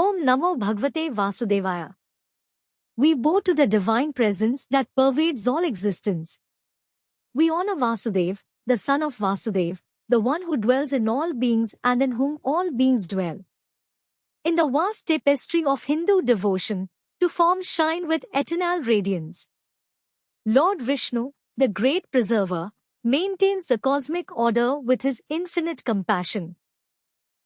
Om Namo Bhagavate Vasudevaya. We bow to the divine presence that pervades all existence. We honor Vasudev, the son of Vasudev, the one who dwells in all beings and in whom all beings dwell. In the vast tapestry of Hindu devotion, two forms shine with eternal radiance. Lord Vishnu, the great preserver, maintains the cosmic order with his infinite compassion.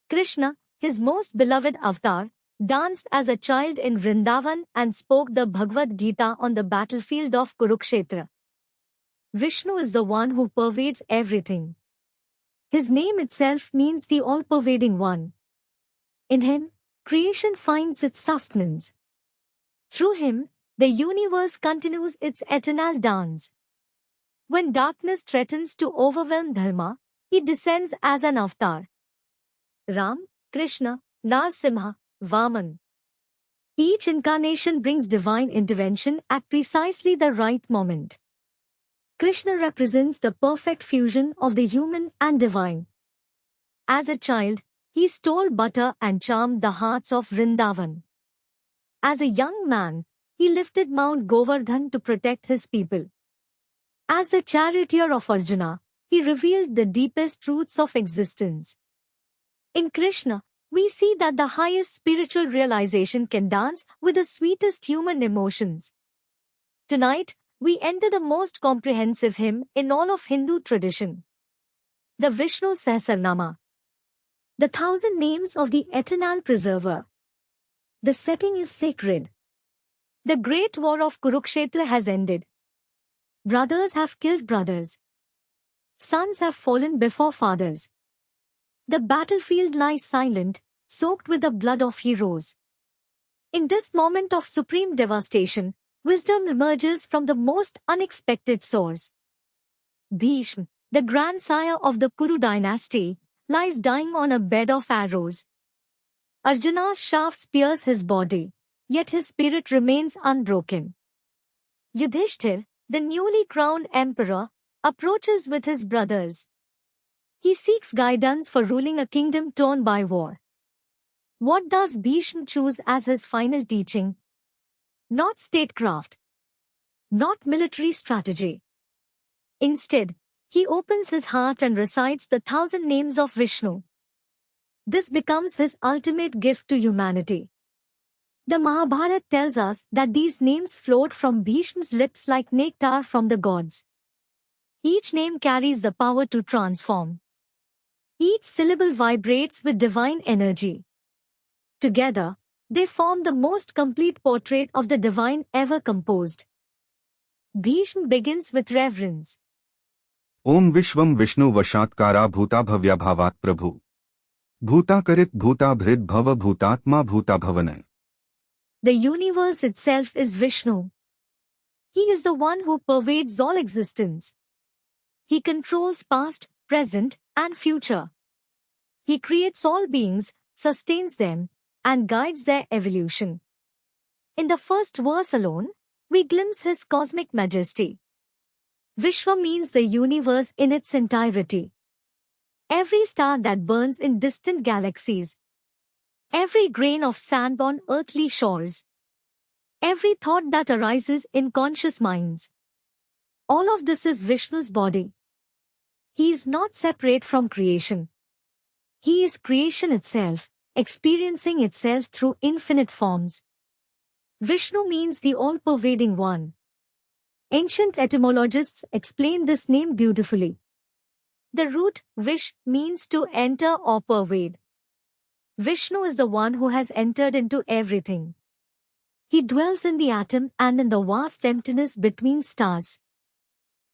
Krishna, his most beloved avatar, danced as a child in Vrindavan and spoke the Bhagavad Gita on the battlefield of Kurukshetra. Vishnu is the one who pervades everything. His name itself means the all-pervading one. In him, creation finds its sustenance. Through him, the universe continues its eternal dance. When darkness threatens to overwhelm Dharma, he descends as an avatar. Ram, Krishna, Narasimha, Vaman. Each incarnation brings divine intervention at precisely the right moment. Krishna represents the perfect fusion of the human and divine. As a child, he stole butter and charmed the hearts of Vrindavan. As a young man, he lifted Mount Govardhan to protect his people. As the charioteer of Arjuna, he revealed the deepest truths of existence. In Krishna, we see that the highest spiritual realization can dance with the sweetest human emotions. Tonight, we enter the most comprehensive hymn in all of Hindu tradition, the Vishnu Sahasranama, the 1,000 names of the eternal preserver. The setting is sacred. The great war of Kurukshetra has ended. Brothers have killed brothers. Sons have fallen before fathers. The battlefield lies silent, soaked with the blood of heroes. In this moment of supreme devastation, wisdom emerges from the most unexpected source. Bhishma, the grandsire of the Kuru dynasty, lies dying on a bed of arrows. Arjuna's shafts pierce his body, yet his spirit remains unbroken. Yudhishthir, the newly crowned emperor, approaches with his brothers. He seeks guidance for ruling a kingdom torn by war. What does Bhishma choose as his final teaching? Not statecraft, not military strategy. Instead, he opens his heart and recites the 1,000 names of Vishnu. This becomes his ultimate gift to humanity. The Mahabharata tells us that these names flowed from Bhishma's lips like nectar from the gods. Each name carries the power to transform. Each syllable vibrates with divine energy. Together, they form the most complete portrait of the divine ever composed. Bhishma begins with reverence. Om Vishvam Vishnu Vashatkara Bhuta Bhavya Bhavat Prabhu. Bhuta Karit Bhuta Bhrid Bhava Bhutatma Bhuta Bhavana. The universe itself is Vishnu. He is the one who pervades all existence. He controls past, present, and future. He creates all beings, sustains them, and guides their evolution. In the first verse alone, we glimpse his cosmic majesty. Vishwa means the universe in its entirety. Every star that burns in distant galaxies, every grain of sand on earthly shores, every thought that arises in conscious minds. All of this is Vishnu's body. He is not separate from creation. He is creation itself, experiencing itself through infinite forms. Vishnu means the all-pervading one. Ancient etymologists explain this name beautifully. The root vish means to enter or pervade. Vishnu is the one who has entered into everything. He dwells in the atom and in the vast emptiness between stars.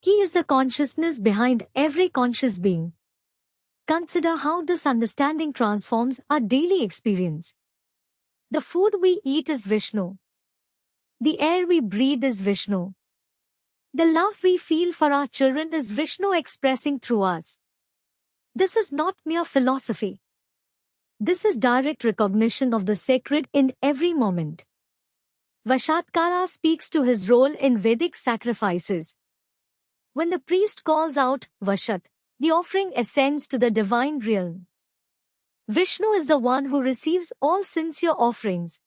He is the consciousness behind every conscious being. Consider how this understanding transforms our daily experience. The food we eat is Vishnu. The air we breathe is Vishnu. The love we feel for our children is Vishnu expressing through us. This is not mere philosophy. This is direct recognition of the sacred in every moment. Vashatkara speaks to his role in Vedic sacrifices. When the priest calls out Vashat, the offering ascends to the divine realm. Vishnu is the one who receives all sincere offerings.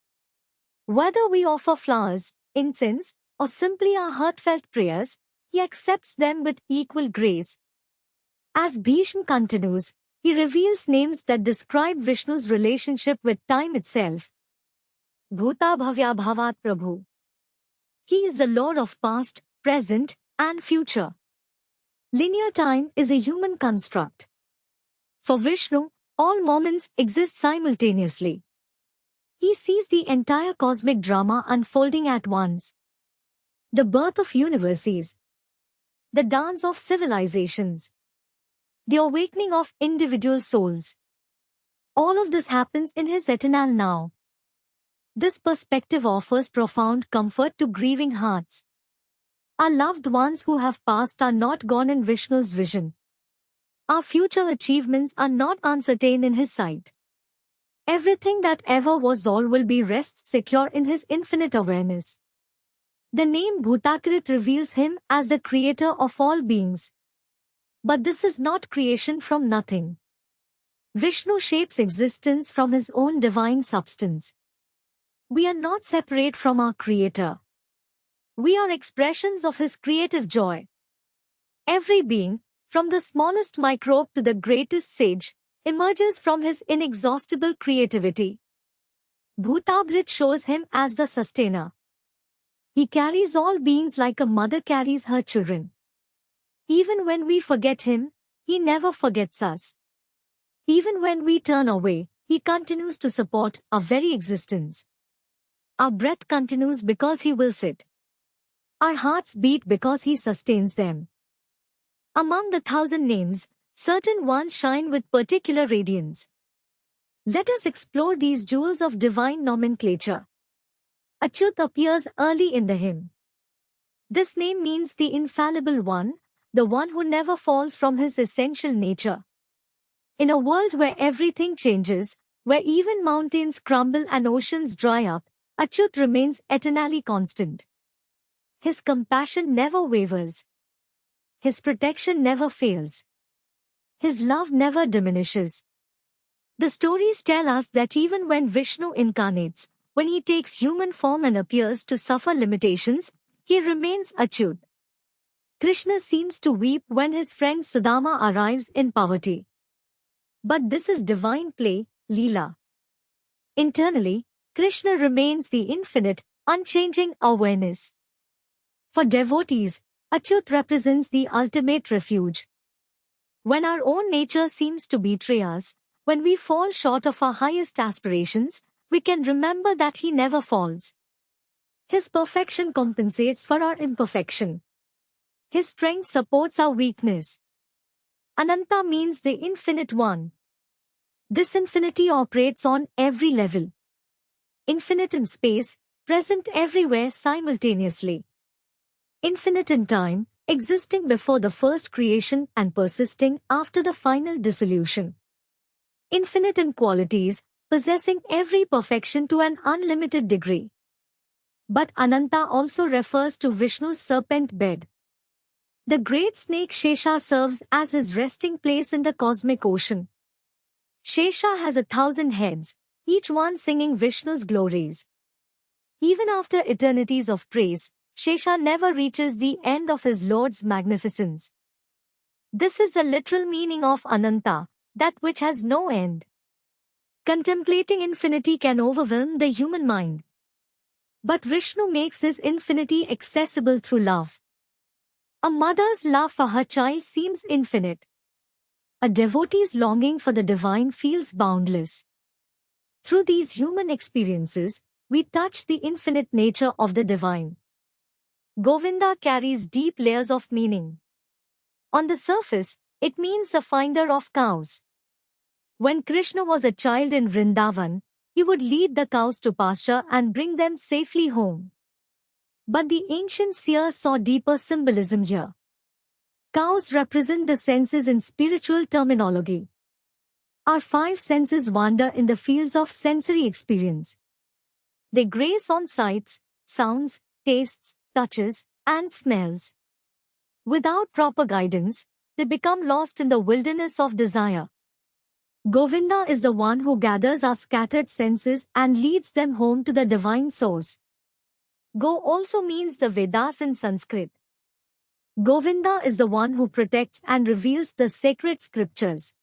Whether we offer flowers, incense, or simply our heartfelt prayers, he accepts them with equal grace. As Bhishma continues, he reveals names that describe Vishnu's relationship with time itself. Bhuta Bhavya Bhavat Prabhu. He is the Lord of past, present, and future. Linear time is a human construct. For Vishnu, all moments exist simultaneously. He sees the entire cosmic drama unfolding at once. The birth of universes, the dance of civilizations, the awakening of individual souls. All of this happens in his eternal now. This perspective offers profound comfort to grieving hearts. Our loved ones who have passed are not gone in Vishnu's vision. Our future achievements are not uncertain in his sight. Everything that ever was or will be rests secure in his infinite awareness. The name Bhutakarit reveals him as the creator of all beings. But this is not creation from nothing. Vishnu shapes existence from his own divine substance. We are not separate from our Creator. We are expressions of His creative joy. Every being, from the smallest microbe to the greatest sage, emerges from His inexhaustible creativity. Bhutabhrit shows Him as the sustainer. He carries all beings like a mother carries her children. Even when we forget Him, He never forgets us. Even when we turn away, He continues to support our very existence. Our breath continues because He wills it. Our hearts beat because He sustains them. Among the 1,000 names, certain ones shine with particular radiance. Let us explore these jewels of divine nomenclature. Achyut appears early in the hymn. This name means the infallible one, the one who never falls from his essential nature. In a world where everything changes, where even mountains crumble and oceans dry up, Achyut remains eternally constant. His compassion never wavers. His protection never fails. His love never diminishes. The stories tell us that even when Vishnu incarnates, when he takes human form and appears to suffer limitations, he remains Achyut. Krishna seems to weep when his friend Sudama arrives in poverty. But this is divine play, Leela. Internally, Krishna remains the infinite, unchanging awareness. For devotees, Achyut represents the ultimate refuge. When our own nature seems to betray us, when we fall short of our highest aspirations, we can remember that He never falls. His perfection compensates for our imperfection. His strength supports our weakness. Ananta means the infinite one. This infinity operates on every level. Infinite in space, present everywhere simultaneously. Infinite in time, existing before the first creation and persisting after the final dissolution. Infinite in qualities, possessing every perfection to an unlimited degree. But Ananta also refers to Vishnu's serpent bed. The great snake Shesha serves as his resting place in the cosmic ocean. Shesha has 1,000 heads, each one singing Vishnu's glories. Even after eternities of praise, Shesha never reaches the end of his Lord's magnificence. This is the literal meaning of Ananta, that which has no end. Contemplating infinity can overwhelm the human mind. But Vishnu makes his infinity accessible through love. A mother's love for her child seems infinite. A devotee's longing for the divine feels boundless. Through these human experiences, we touch the infinite nature of the divine. Govinda carries deep layers of meaning. On the surface, it means the finder of cows. When Krishna was a child in Vrindavan, he would lead the cows to pasture and bring them safely home. But the ancient seers saw deeper symbolism here. Cows represent the senses in spiritual terminology. Our 5 senses wander in the fields of sensory experience. They graze on sights, sounds, tastes, touches, and smells. Without proper guidance, they become lost in the wilderness of desire. Govinda is the one who gathers our scattered senses and leads them home to the divine source. Go also means the Vedas in Sanskrit. Govinda is the one who protects and reveals the sacred scriptures.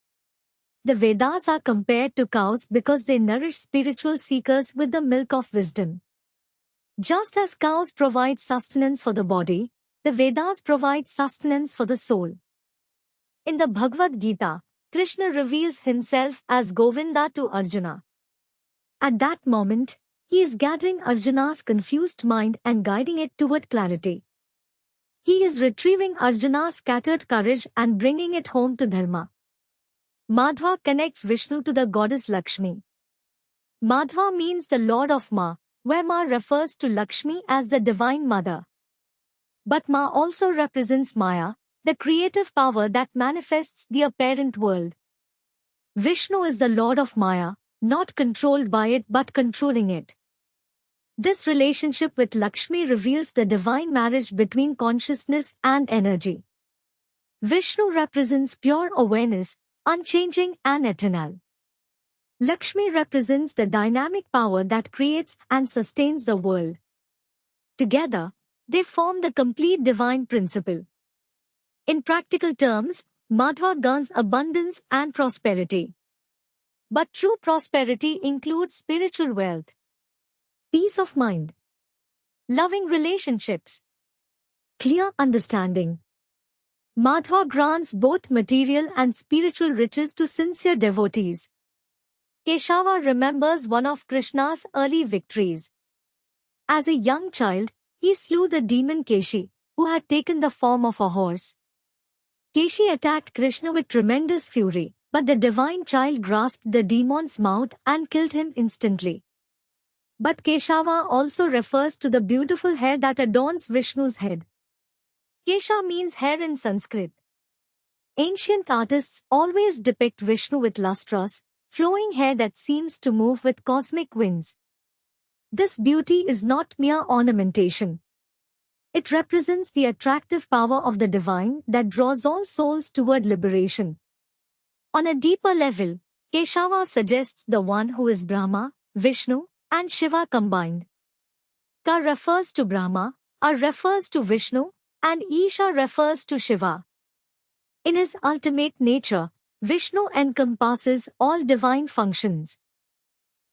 The Vedas are compared to cows because they nourish spiritual seekers with the milk of wisdom. Just as cows provide sustenance for the body, the Vedas provide sustenance for the soul. In the Bhagavad Gita, Krishna reveals himself as Govinda to Arjuna. At that moment, he is gathering Arjuna's confused mind and guiding it toward clarity. He is retrieving Arjuna's scattered courage and bringing it home to Dharma. Madhva connects Vishnu to the goddess Lakshmi. Madhva means the Lord of Ma, where Ma refers to Lakshmi as the Divine Mother. But Ma also represents Maya, the creative power that manifests the apparent world. Vishnu is the Lord of Maya, not controlled by it but controlling it. This relationship with Lakshmi reveals the divine marriage between consciousness and energy. Vishnu represents pure awareness, unchanging and eternal. Lakshmi represents the dynamic power that creates and sustains the world. Together, they form the complete divine principle. In practical terms, Madhva guards abundance and prosperity. But true prosperity includes spiritual wealth, peace of mind, loving relationships, clear understanding. Madhva grants both material and spiritual riches to sincere devotees. Keshava remembers one of Krishna's early victories. As a young child, he slew the demon Keshi, who had taken the form of a horse. Keshi attacked Krishna with tremendous fury, but the divine child grasped the demon's mouth and killed him instantly. But Keshava also refers to the beautiful hair that adorns Vishnu's head. Kesha means hair in Sanskrit. Ancient artists always depict Vishnu with lustrous, flowing hair that seems to move with cosmic winds. This beauty is not mere ornamentation. It represents the attractive power of the divine that draws all souls toward liberation. On a deeper level, Keshava suggests the one who is Brahma, Vishnu, and Shiva combined. Ka refers to Brahma, A refers to Vishnu, and Isha refers to Shiva. In his ultimate nature, Vishnu encompasses all divine functions.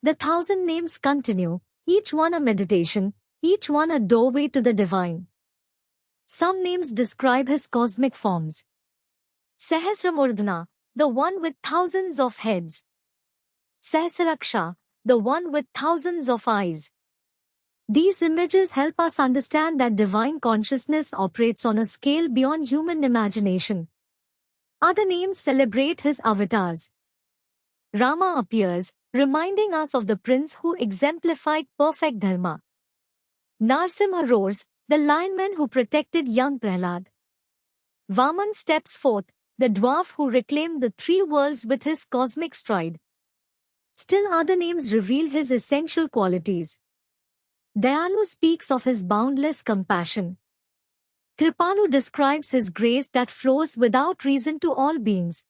The 1,000 names continue, each one a meditation, each one a doorway to the divine. Some names describe his cosmic forms. Sahasramurdhana, the one with thousands of heads. Sahasraksha, the one with thousands of eyes. These images help us understand that divine consciousness operates on a scale beyond human imagination. Other names celebrate his avatars. Rama appears, reminding us of the prince who exemplified perfect dharma. Narsimha roars, the lionman who protected young Prahlad. Vaman steps forth, the dwarf who reclaimed the three worlds with his cosmic stride. Still other names reveal his essential qualities. Dayalu speaks of his boundless compassion. Kripalu describes his grace that flows without reason to all beings.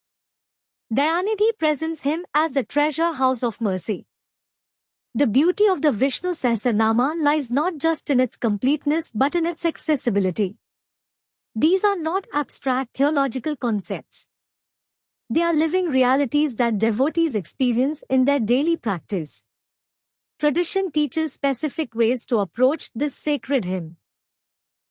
Dayanidhi presents him as the treasure house of mercy. The beauty of the Vishnu Sahasranama lies not just in its completeness but in its accessibility. These are not abstract theological concepts. They are living realities that devotees experience in their daily practice. Tradition teaches specific ways to approach this sacred hymn.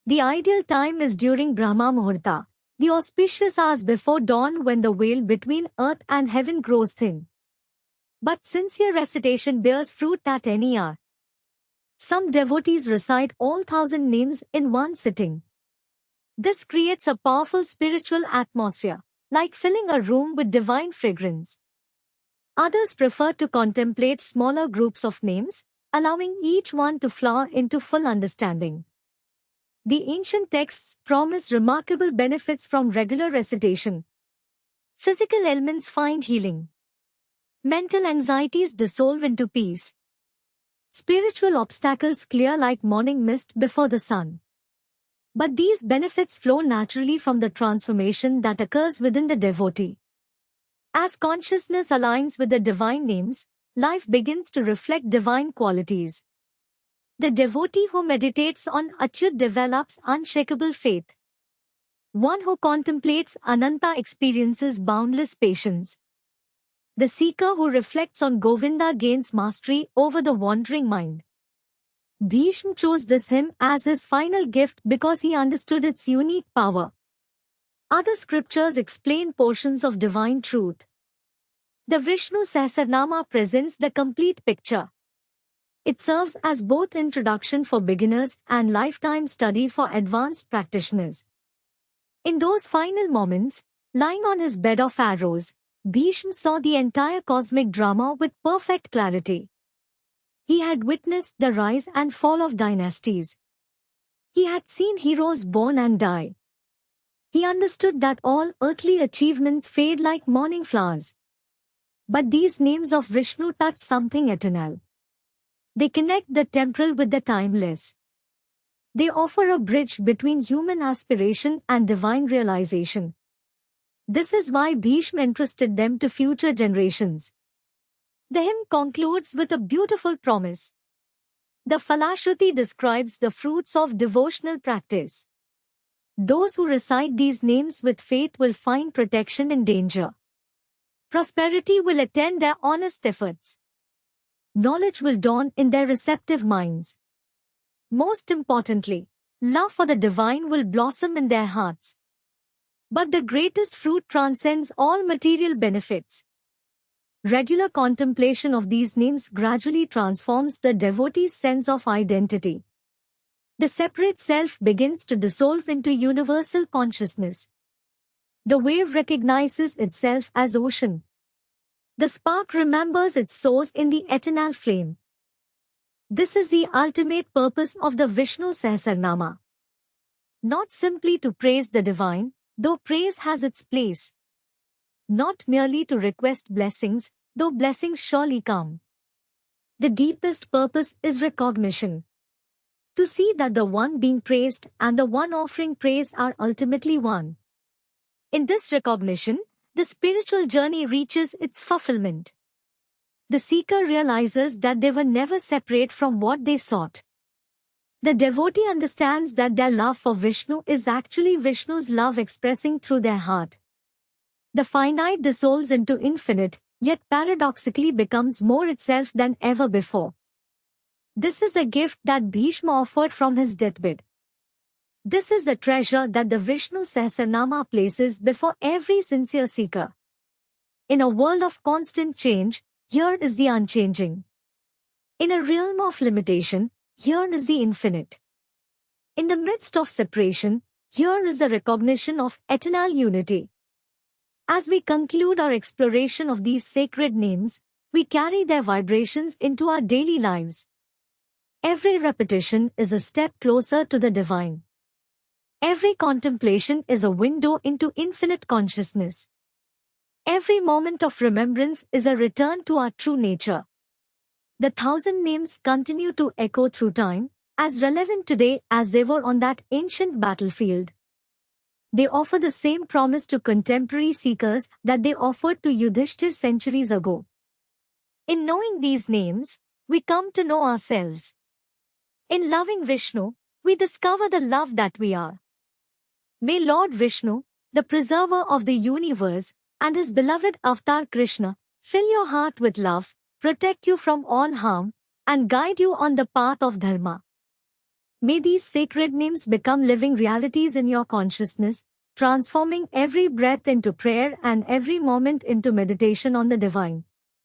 The ideal time is during Brahma Muhurta, the auspicious hours before dawn when the veil between earth and heaven grows thin. But sincere recitation bears fruit at any hour. Some devotees recite all 1,000 names in one sitting. This creates a powerful spiritual atmosphere, like filling a room with divine fragrance. Others prefer to contemplate smaller groups of names, allowing each one to flower into full understanding. The ancient texts promise remarkable benefits from regular recitation. Physical ailments find healing. Mental anxieties dissolve into peace. Spiritual obstacles clear like morning mist before the sun. But these benefits flow naturally from the transformation that occurs within the devotee. As consciousness aligns with the divine names, life begins to reflect divine qualities. The devotee who meditates on Achyut develops unshakable faith. One who contemplates Ananta experiences boundless patience. The seeker who reflects on Govinda gains mastery over the wandering mind. Bhishma chose this hymn as his final gift because he understood its unique power. Other scriptures explain portions of divine truth. The Vishnu Sahasranama presents the complete picture. It serves as both introduction for beginners and lifetime study for advanced practitioners. In those final moments, lying on his bed of arrows, Bhishma saw the entire cosmic drama with perfect clarity. He had witnessed the rise and fall of dynasties. He had seen heroes born and die. He understood that all earthly achievements fade like morning flowers. But these names of Vishnu touch something eternal. They connect the temporal with the timeless. They offer a bridge between human aspiration and divine realization. This is why Bhishma entrusted them to future generations. The hymn concludes with a beautiful promise. The Falashruti describes the fruits of devotional practice. Those who recite these names with faith will find protection in danger. Prosperity will attend their honest efforts. Knowledge will dawn in their receptive minds. Most importantly, love for the divine will blossom in their hearts. But the greatest fruit transcends all material benefits. Regular contemplation of these names gradually transforms the devotee's sense of identity. The separate self begins to dissolve into universal consciousness. The wave recognizes itself as ocean. The spark remembers its source in the eternal flame. This is the ultimate purpose of the Vishnu Sahasranama. Not simply to praise the divine, though praise has its place. Not merely to request blessings, though blessings surely come. The deepest purpose is recognition. To see that the one being praised and the one offering praise are ultimately one. In this recognition, the spiritual journey reaches its fulfillment. The seeker realizes that they were never separate from what they sought. The devotee understands that their love for Vishnu is actually Vishnu's love expressing through their heart. The finite dissolves into infinite, yet paradoxically becomes more itself than ever before. This is a gift that Bhishma offered from his deathbed. This is the treasure that the Vishnu Sahasranama places before every sincere seeker. In a world of constant change, here is the unchanging. In a realm of limitation, here is the infinite. In the midst of separation, here is the recognition of eternal unity. As we conclude our exploration of these sacred names, we carry their vibrations into our daily lives. Every repetition is a step closer to the divine. Every contemplation is a window into infinite consciousness. Every moment of remembrance is a return to our true nature. The 1,000 names continue to echo through time, as relevant today as they were on that ancient battlefield. They offer the same promise to contemporary seekers that they offered to Yudhishthir centuries ago. In knowing these names, we come to know ourselves. In loving Vishnu, we discover the love that we are. May Lord Vishnu, the preserver of the universe, and his beloved avatar Krishna, fill your heart with love, protect you from all harm, and guide you on the path of Dharma. May these sacred names become living realities in your consciousness, transforming every breath into prayer and every moment into meditation on the divine.